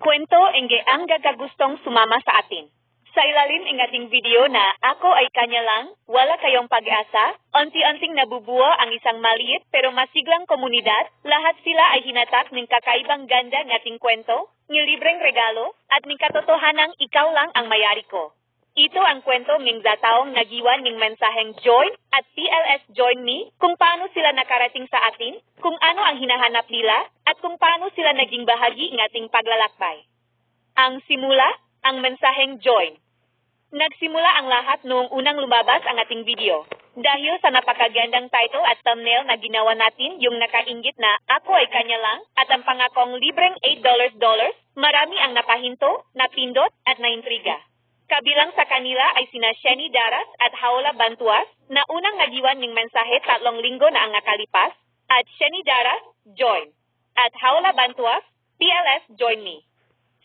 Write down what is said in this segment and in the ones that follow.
Kwento engge ang gagagustong sumama sa atin. Sa ilalim ng ating video na ako ay kanya lang, wala kayong pag-asa, unti-unting nabubuo ang isang maliit pero masiglang komunidad, lahat sila ay hinatak ng kakaibang ganda ng ating kwento, ng libreng regalo, at ng katotohanang ikaw lang ang mayari ko. Ito ang kwento ng taong nagiwan ng mensaheng join at PLS Join Me, kung paano sila nakarating sa atin, kung ano ang hinahanap nila, at kung paano sila naging bahagi ng ating paglalakbay. Ang simula, ang mensaheng join. Nagsimula ang lahat noong unang lumabas ang ating video. Dahil sa napakagandang title at thumbnail na ginawa natin yung nakainggit na ako ay kanya lang at ang pangakong libreng $8, marami ang napahinto, napindot at naintriga. Kabilang sa kanila ay sina Sheni Daras at Haola Bantuas na unang nagiwan ng mensahe 3 linggo na ang nakalipas at Sheni Daras, join. At Haola Bantuas, PLS Join Me.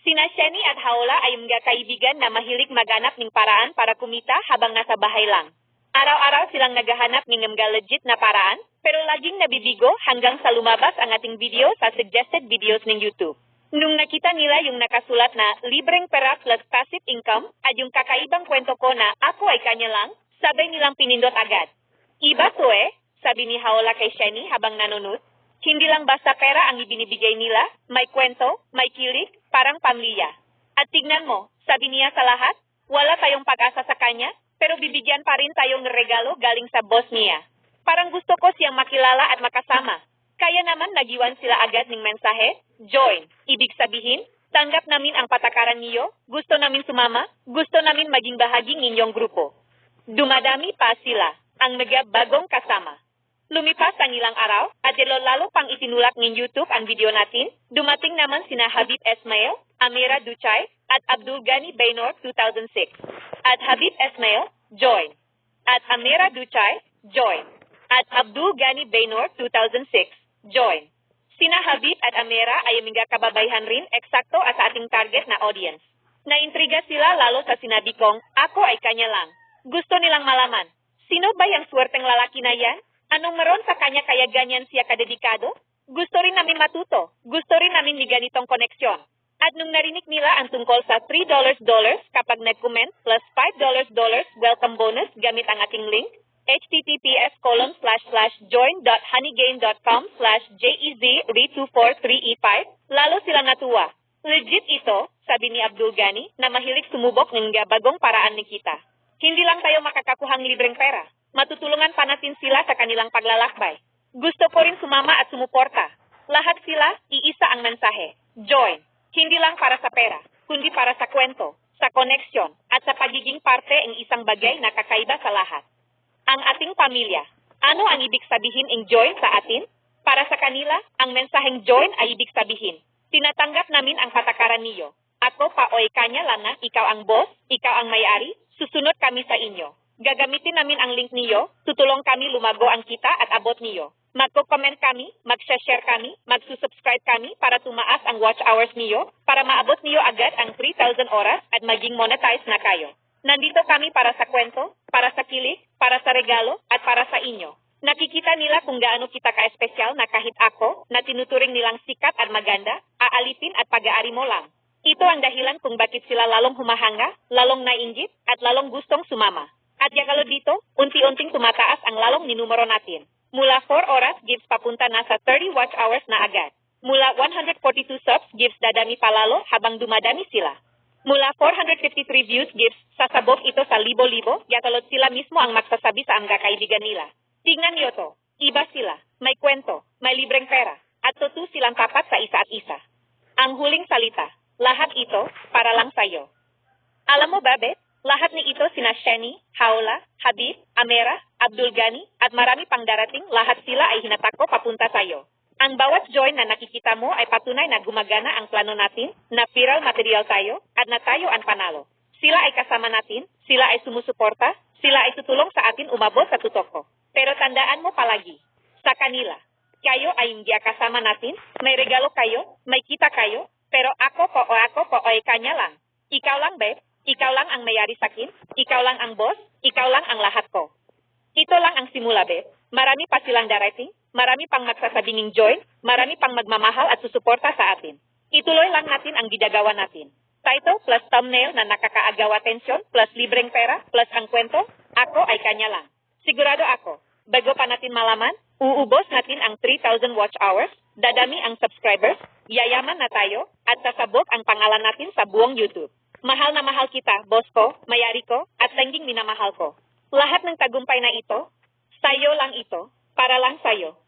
Sina Sheni at Haola ay mga kaibigan na mahilig maghanap ng paraan para kumita habang nasa bahay lang. Araw-araw silang naghahanap ng mga legit na paraan, pero laging nabibigo hanggang sa lumabas ang ating video sa suggested videos ng YouTube. Nung nakita nila yung nakasulat na libreng pera plus passive income at yung kakaibang kwento ko na ako ay kanya lang, sabay nilang pinindot agad. Iba to sabi ni Haola kay Sheni habang nanonood. Hindi lang basta pera ang ibinibigay nila, may kwento, may kilig, parang pamilya. At tignan mo, sabi niya sa lahat, wala tayong pag-asa sa kanya, pero bibigyan pa rin tayong regalo galing sa boss niya. Parang gusto ko siyang makilala at makasama. Kaya naman nagiwan sila agad ng mensahe, join. Ibig sabihin, tanggap namin ang patakaran niyo, gusto namin sumama, gusto namin maging bahagi ng inyong grupo. Dumadami pa sila, ang mga bagong kasama. Lumipas ang ilang araw, at lalo pang itinulak ng YouTube ang video natin, dumating naman sina Habib Esmail, Amira Duchay, at Abdul Gani Baynor 2006. At Habib Esmail, join. At Amira Duchay, join. At Abdul Gani Baynor 2006, join. Sina Habib at Amira ay mga kababayhan rin eksakto sa ating target na audience. Naintriga sila lalo sa sinabi kong, ako ay kanya lang. Gusto nilang malaman, sino ba yung swerteng lalaki na yan? Anong meron sa kanya kaya ganyan siya kadedikado? Gusto rin namin matuto. Gusto rin namin may ganitong koneksyon. At nung narinig nila ang tungkol sa $3 kapag nag-comment plus $5 welcome bonus gamit ang ating link, https://join.honeygain.com/JEZ323E5, lalo sila natuwa. Legit ito, sabi ni Abdul Gani, na mahilig sumubok ng bagong paraan ni kita. Hindi lang tayo makakakuhang libreng pera. Matutulungan pa natin sila sa kanilang paglalakbay. Gusto ko rin sumama at sumuporta. Lahat sila, iisa ang mensahe. Join. Hindi lang para sa pera, kundi para sa kwento, sa koneksyon, at sa pagiging parte ng isang bagay na kakaiba sa lahat. Ang ating pamilya. Ano ang ibig sabihin ng join sa atin? Para sa kanila, ang mensaheng join ay ibig sabihin, tinatanggap namin ang patakaran niyo. Ako pa oy kanya lang na ikaw ang boss, ikaw ang may-ari, susunod kami sa inyo. Gagamitin namin ang link niyo, tutulong kami lumago ang kita at abot niyo. Magko-comment kami, mag-share kami, magsusubscribe kami para tumaas ang watch hours niyo, para maabot niyo agad ang 3,000 oras at maging monetize na kayo. Nandito kami para sa kwento, para sa kilig, para sa regalo, at para sa inyo. Nakikita nila kung gaano kita ka-espesyal na kahit ako, na tinuturing nilang sikat at maganda, aalipin at pag-aari mo lang. Ito ang dahilan kung bakit sila lalong humahanga, lalong nainggit, at lalong gustong sumama. At yakalo dito, unti-unting tumataas ang lalong ninumero natin. Mula 4 oras, gives papunta na sa 30 watch hours na agad. Mula 142 subs, gives dadami palalo habang dumadami sila. Mula 453 views, gives sasabog ito sa libo-libo, yakalot sila mismo ang magsasabi sa mga kaibigan nila. Tignan niyo to, iba sila, may kwento, may libreng pera, at totoo silang tapat sa isa at isa. Ang huling salita, lahat ito, para lang sa'yo. Alam mo ba, Bet? Lahat ni ito sina Sheni, Haola, Habib, Amira, Abdul Gani, at marami pang darating, lahat sila ay hinatak ko papunta sa'yo. Ang bawat join na nakikita mo ay patunay na gumagana ang plano natin, na viral material tayo, at na tayo ang panalo. Sila ay kasama natin, sila ay sumusuporta, sila ay tutulong sa atin umabot sa tutok ko. Pero tandaan mo palagi, sa kanila, kayo ay hindi kasama natin, may regalo kayo, may kita kayo, pero ako po ay kanya lang. Ikaw lang, babe. Ikaw lang ang mayari sa akin, ikaw lang ang boss, ikaw lang ang lahat ko. Ito lang ang simula, Beth. Marami pa silang darating, marami pang magsasabing join, marami pang magmamahal at susuporta sa atin. Ituloy lang natin ang ginagawa natin. Title plus thumbnail na nakakaagaw atensyon plus libreng pera plus ang kwento, ako ay kanya lang. Sigurado ako, bago pa natin malaman, uubos natin ang 3,000 watch hours, dadami ang subscribers, yayaman na tayo, at sasabog ang pangalan natin sa buong YouTube. Mahal na mahal kita, boss ko, mayari ko, at tangging minamahal ko. Lahat ng tagumpay na ito, sayo lang ito, para lang sayo.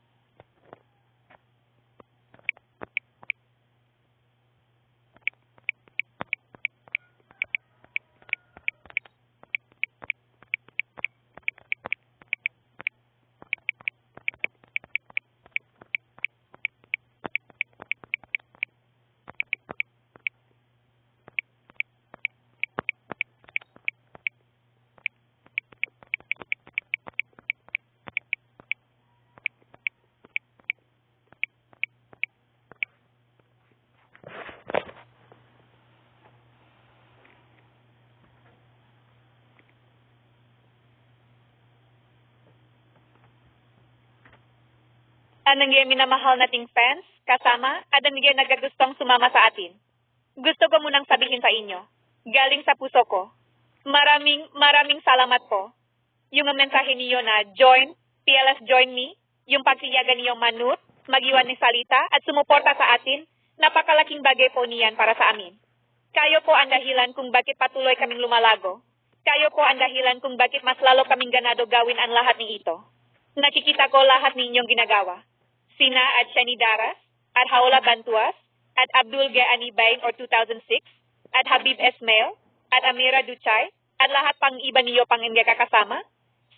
Anong yung minamahal nating fans, kasama, at ang yung nagagustong sumama sa atin. Gusto ko munang sabihin sa inyo, galing sa puso ko, maraming salamat po. Yung mensahe niyo na join, PLS join me, yung pagsiyagan niyo manut, magiwan ng salita, at sumuporta sa atin, napakalaking bagay po niyan para sa amin. Kayo po ang dahilan kung bakit patuloy kaming lumalago. Kayo po ang dahilan kung bakit mas lalo kaming ganado gawin ang lahat ng ito. Nakikita ko lahat ninyong ginagawa. Sina at Shani Daras, at Haula Bantuas, at Abdul Gaani Bain or 2006, at Habib Esmail, at Amira Duchay, at lahat pang iba niyo pang hindi kakasama.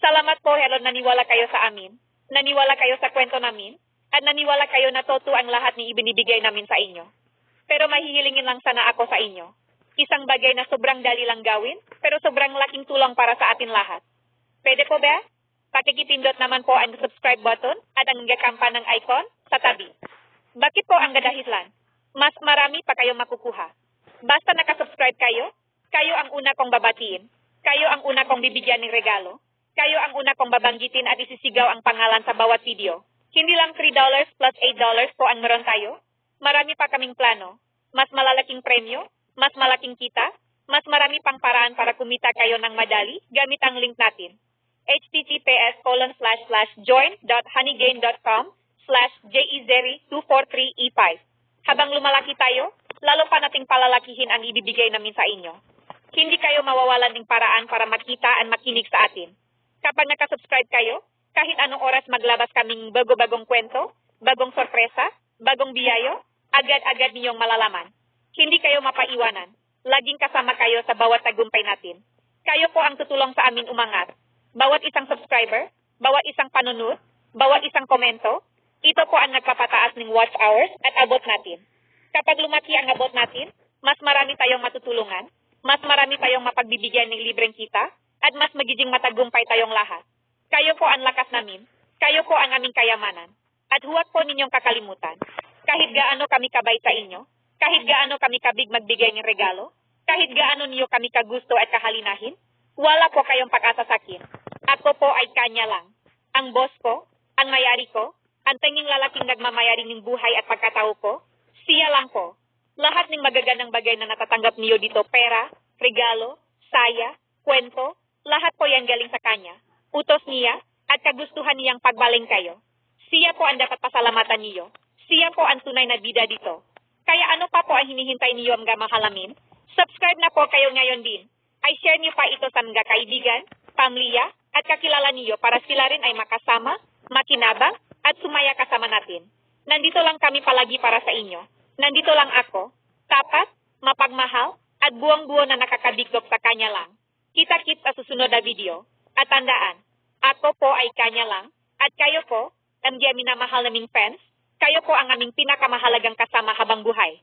Salamat po, hello, naniwala kayo sa amin, naniwala kayo sa kwento namin, at naniwala kayo na totoo ang lahat ni ibinibigay namin sa inyo. Pero mahihilingin lang sana ako sa inyo. Isang bagay na sobrang dali lang gawin, pero sobrang laking tulong para sa atin lahat. Pwede po ba? Pakikipindot naman po ang subscribe button at ang kampanang icon sa tabi. Bakit po ang gadahislan? Mas marami pa kayong makukuha. Basta nakasubscribe kayo, kayo ang una kong babatiin, kayo ang una kong bibigyan ng regalo, kayo ang una kong babanggitin at isisigaw ang pangalan sa bawat video. Hindi lang $3 plus $8 po ang meron tayo. Marami pa kaming plano. Mas malalaking premyo, mas malaking kita, mas marami pang paraan para kumita kayo ng madali gamit ang link natin. https://join.honeygain.com/jezeri243e5. Habang lumalaki tayo, lalo pa nating palalakihin ang ibibigay namin sa inyo. Hindi kayo mawawalan ng paraan para makita at makinig sa atin. Kapag nakasubscribe kayo, kahit anong oras maglabas kaming bago-bagong kwento, bagong sorpresa, bagong biyayo, agad-agad ninyong malalaman. Hindi kayo mapaiwanan. Laging kasama kayo sa bawat tagumpay natin. Kayo po ang tutulong sa amin umangat. Bawat isang subscriber, bawat isang panunod, bawat isang komento, ito po ang nagpapataas ng watch hours at abot natin. Kapag lumaki ang abot natin, mas marami tayong matutulungan, mas marami tayong mapagbibigyan ng libreng kita, at mas magiging matagumpay tayong lahat. Kayo po ang lakas namin, kayo po ang aming kayamanan, at huwag po ninyong kakalimutan. Kahit gaano kami kabay sa inyo, kahit gaano kami kabig magbigay ng regalo, kahit gaano niyo kami kagusto at kahalinahin, wala po kayong pag-asa sa akin. Ako po ay kanya lang. Ang boss ko, ang mayari ko, ang tanging lalaking nagmamayari ng buhay at pagkatao ko, siya lang po. Lahat ng magagandang bagay na natatanggap niyo dito, pera, regalo, saya, kwento, lahat po yan galing sa kanya. Utos niya at kagustuhan niyang pagbaling kayo. Siya po ang dapat pasalamatan niyo. Siya po ang tunay na bida dito. Kaya ano pa po ang hinihintay niyo ang gamahalamin? Subscribe na po kayo ngayon din. Ay share niyo pa ito sa mga kaibigan, pamilya, at kakilala niyo para sila rin ay makasama, makinabang, at sumaya kasama natin. Nandito lang kami palagi para sa inyo. Nandito lang ako, tapat, mapagmahal, at buong-buo na nakakabigdok sa kanya lang. Kita-kit sa susunod na video. At tandaan, ako po ay kanya lang, at kayo po, ang minamahal naming fans, kayo po ang aming pinakamahalagang kasama habang buhay.